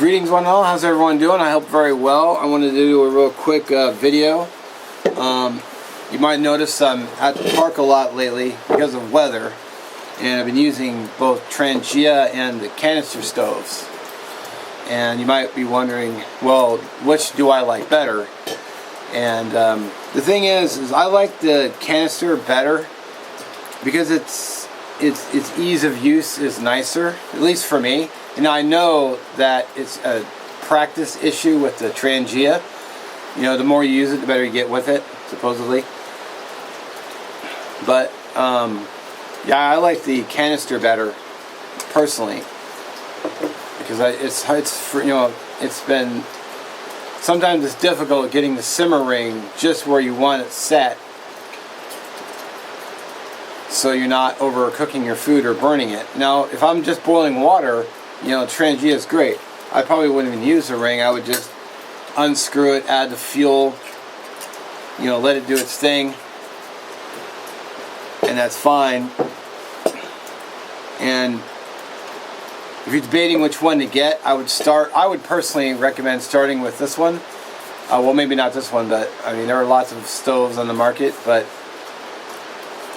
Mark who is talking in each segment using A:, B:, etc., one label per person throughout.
A: Greetings one and all, how's everyone doing? I hope very well. I wanted to do a real quick video. You might notice I'm at the park a lot lately because of weather, and I've been using both Trangia and the canister stoves. And you might be wondering, well, which do I like better? And the thing is I like the canister better because its ease of use is nicer, at least for me. And I know that it's a practice issue with the Trangia. You know, the more you use it, the better you get with it, supposedly. But yeah, I like the canister better, personally, because it's been sometimes it's difficult getting the simmer ring just where you want it set, so you're not overcooking your food or burning it. Now, if I'm just boiling water, you know, Trangia is great. I probably wouldn't even use the ring. I would just unscrew it, add the fuel, you know, let it do its thing, and that's fine. And if you're debating which one to get, I would personally recommend starting with this one. Well, maybe not this one, but I mean, there are lots of stoves on the market, but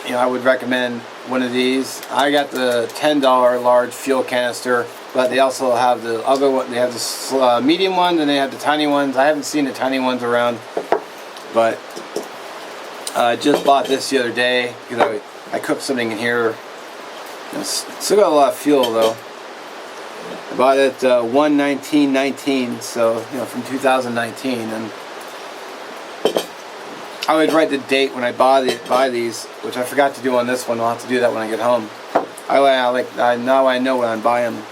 A: you know, I would recommend one of these. I got the $10 large fuel canister, but they also have the other one. They have the medium ones, and they have the tiny ones. I haven't seen the tiny ones around, but I just bought this the other day because I cooked something in here. It's still got a lot of fuel though. I bought it $119.19, so you know, from 2019, and I would write the date when I buy these, which I forgot to do on this one. I'll have to do that when I get home. Now I know when I buy them.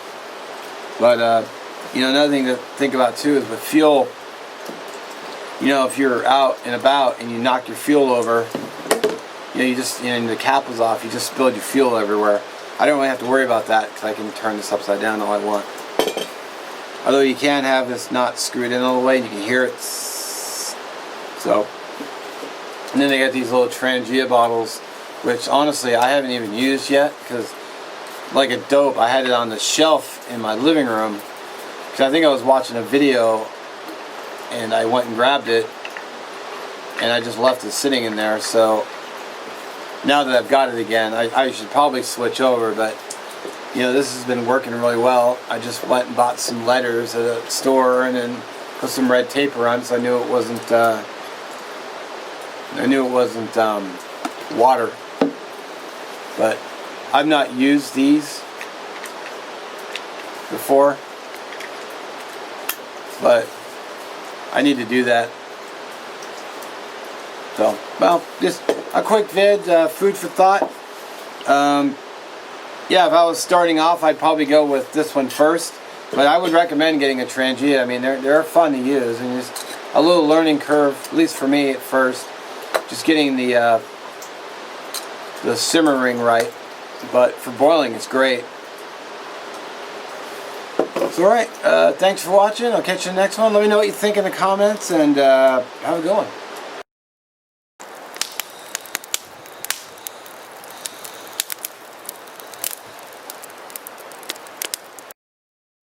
A: But you know, another thing to think about too is with fuel. You know, if you're out and about and you knock your fuel over, you know, and the cap was off, you just spilled your fuel everywhere. I don't really have to worry about that because I can turn this upside down all I want. Although you can have this not screwed in all the way, and you can hear it. So. And then they got these little Trangia bottles, which honestly I haven't even used yet, because like a dope I had it on the shelf in my living room, because I think I was watching a video and I went and grabbed it and I just left it sitting in there. So now that I've got it again, I should probably switch over, but you know, this has been working really well. I just went and bought some letters at a store and then put some red tape around, so I knew it wasn't water. But I've not used these before, but I need to do that. So, well, just a quick vid, food for thought. Yeah, if I was starting off, I'd probably go with this one first, but I would recommend getting a Trangia. I mean, they're fun to use, and just a little learning curve, at least for me at first. Just getting the simmering right, but for boiling it's great. So alright, thanks for watching. I'll catch you in the next one. Let me know what you think in the comments, and have a good one.